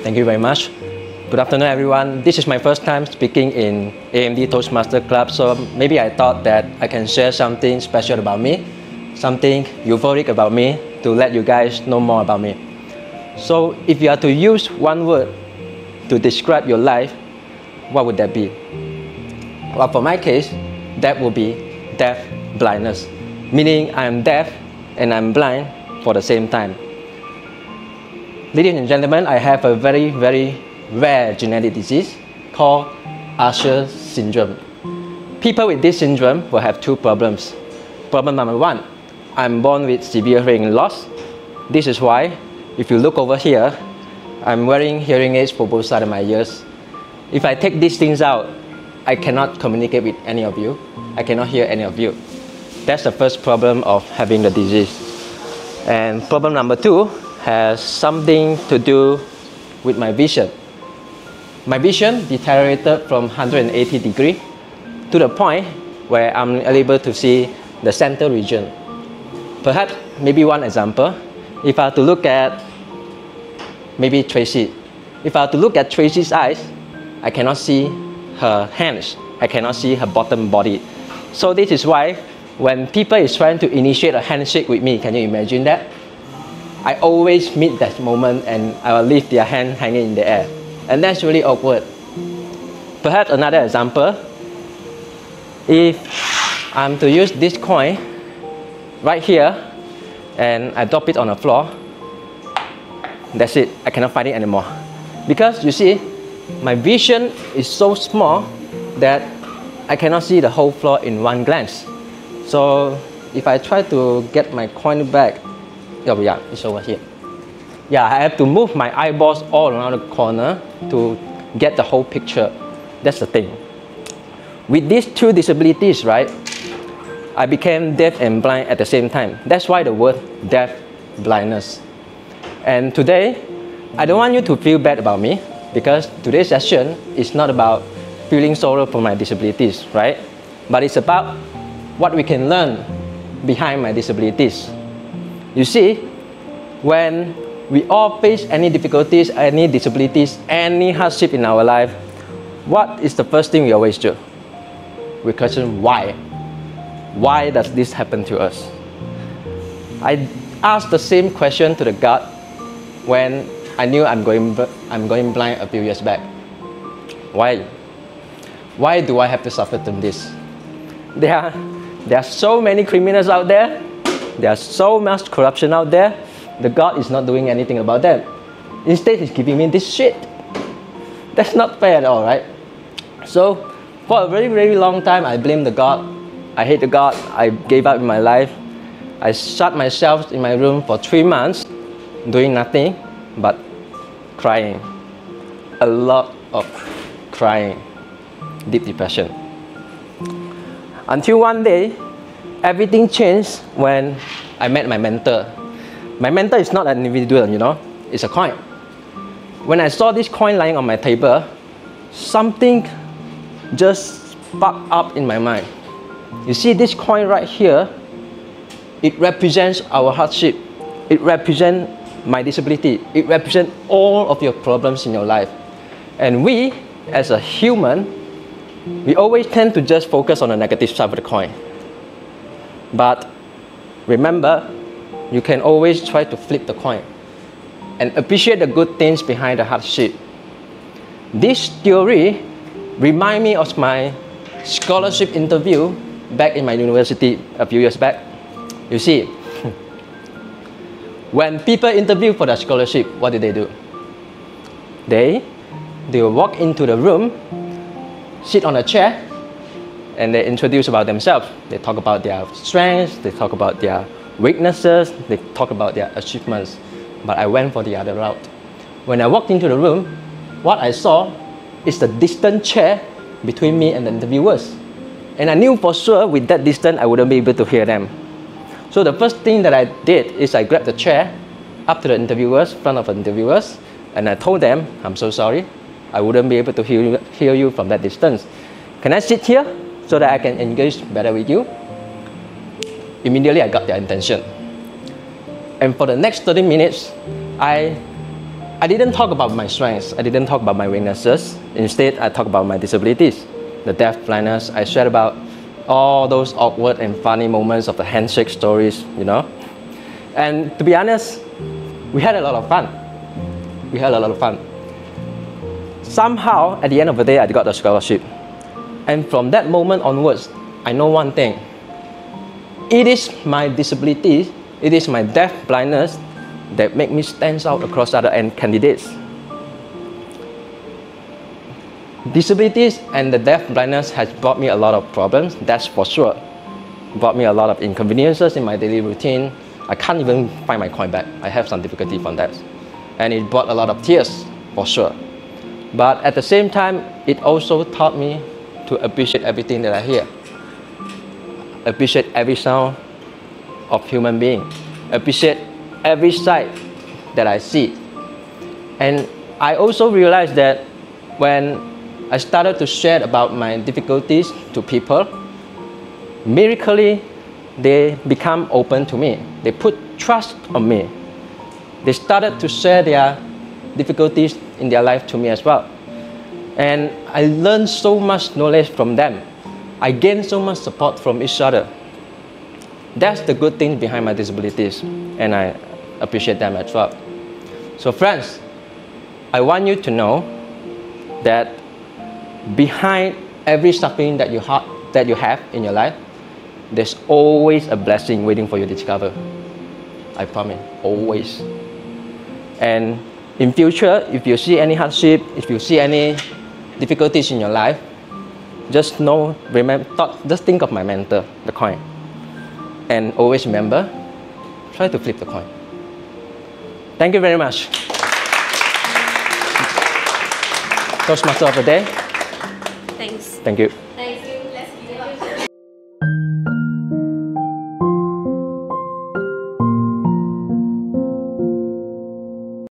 Thank you very much. Good afternoon, everyone. This is my first time speaking in AMD Toastmasters Club, so maybe I thought that I can share something special about me, something euphoric about me to let you guys know more about me. So if you are to use one word to describe your life, what would that be? Well, for my case, that would be deaf blindness, meaning I'm deaf and I'm blind for the same time. Ladies and gentlemen, I have a very, very rare genetic disease called Usher syndrome. People with this syndrome will have two problems. Problem number one, I'm born with severe hearing loss. This is why, if you look over here, I'm wearing hearing aids for both sides of my ears. If I take these things out, I cannot communicate with any of you. I cannot hear any of you. That's the first problem of having the disease. And problem number two has something to do with my vision. My vision deteriorated from 180 degrees to the point where I'm unable to see the center region. Perhaps, maybe one example, if I have to look at maybe Tracy. If I have to look at Tracy's eyes, I cannot see her hands. I cannot see her bottom body. So this is why when people is trying to initiate a handshake with me, can you imagine that? I always meet that moment and I will leave their hand hanging in the air. And that's really awkward. Perhaps another example, if I'm to use this coin right here and I drop it on the floor, that's it, I cannot find it anymore. Because you see, my vision is so small that I cannot see the whole floor in one glance. So if I try to get my coin back, oh yeah, it's over here. Yeah, I have to move my eyeballs all around the corner to get the whole picture. That's the thing. With these two disabilities, right, I became deaf and blind at the same time. That's why the word deaf blindness. And today, I don't want you to feel bad about me because today's session is not about feeling sorrow for my disabilities, right? But it's about what we can learn behind my disabilities. You see, when we all face any difficulties, any disabilities, any hardship in our life, what is the first thing we always do? We question why. Why does this happen to us? I asked the same question to the God when I knew I'm going blind a few years back. Why? Why do I have to suffer from this? There are so many criminals out there. There's so much corruption out there. The God is not doing anything about that. Instead, He's giving me this shit. That's not fair at all, right? So, for a very, very long time, I blamed the God. I hate the God. I gave up in my life. I shut myself in my room for 3 months, doing nothing but crying. A lot of crying. Deep depression. Until one day, everything changed when I met my mentor. My mentor is not an individual, you know, it's a coin. When I saw this coin lying on my table, something just sparked up in my mind. You see this coin right here, it represents our hardship. It represents my disability. It represents all of your problems in your life. And we, as a human, we always tend to just focus on the negative side of the coin. But remember, you can always try to flip the coin and appreciate the good things behind the hardship. This theory reminds me of my scholarship interview back in my university a few years back. You see, when people interview for the scholarship, what do? They will walk into the room, sit on a chair, and they introduce about themselves. They talk about their strengths, they talk about their weaknesses, they talk about their achievements. But I went for the other route. When I walked into the room, what I saw is the distant chair between me and the interviewers. And I knew for sure with that distance, I wouldn't be able to hear them. So the first thing that I did is I grabbed the chair up to the interviewers, front of the interviewers, and I told them, I'm so sorry, I wouldn't be able to hear you from that distance. Can I sit here so that I can engage better with you? Immediately I got their attention. And for the next 30 minutes, I I didn't talk about my strengths. I didn't talk about my weaknesses. Instead, I talked about my disabilities. The deaf blindness, I shared about all those awkward and funny moments of the handshake stories, you know. And to be honest, we had a lot of fun. We had a lot of fun. Somehow, at the end of the day, I got a scholarship. And from that moment onwards, I know one thing. It is my disability, it is my deaf blindness that make me stand out across other candidates. Disabilities and the deaf blindness has brought me a lot of problems, that's for sure. Brought me a lot of inconveniences in my daily routine. I can't even find my coin back. I have some difficulty from that. And it brought a lot of tears, for sure. But at the same time, it also taught me to appreciate everything that I hear. Appreciate every sound of human being. Appreciate every sight that I see. And I also realized that when I started to share about my difficulties to people, miraculously, they become open to me. They put trust on me. They started to share their difficulties in their life to me as well. And I learned so much knowledge from them. I gained so much support from each other. That's the good thing behind my disabilities, and I appreciate them as well. So friends, I want you to know that behind every suffering that you have in your life, there's always a blessing waiting for you to discover. I promise, always. And in future, if you see any hardship, if you see any difficulties in your life, just know, just think of my mentor, the coin. And always remember, try to flip the coin. Thank you very much. Toastmaster of the day. Thanks. Thank you. Thank you. Let's give it up.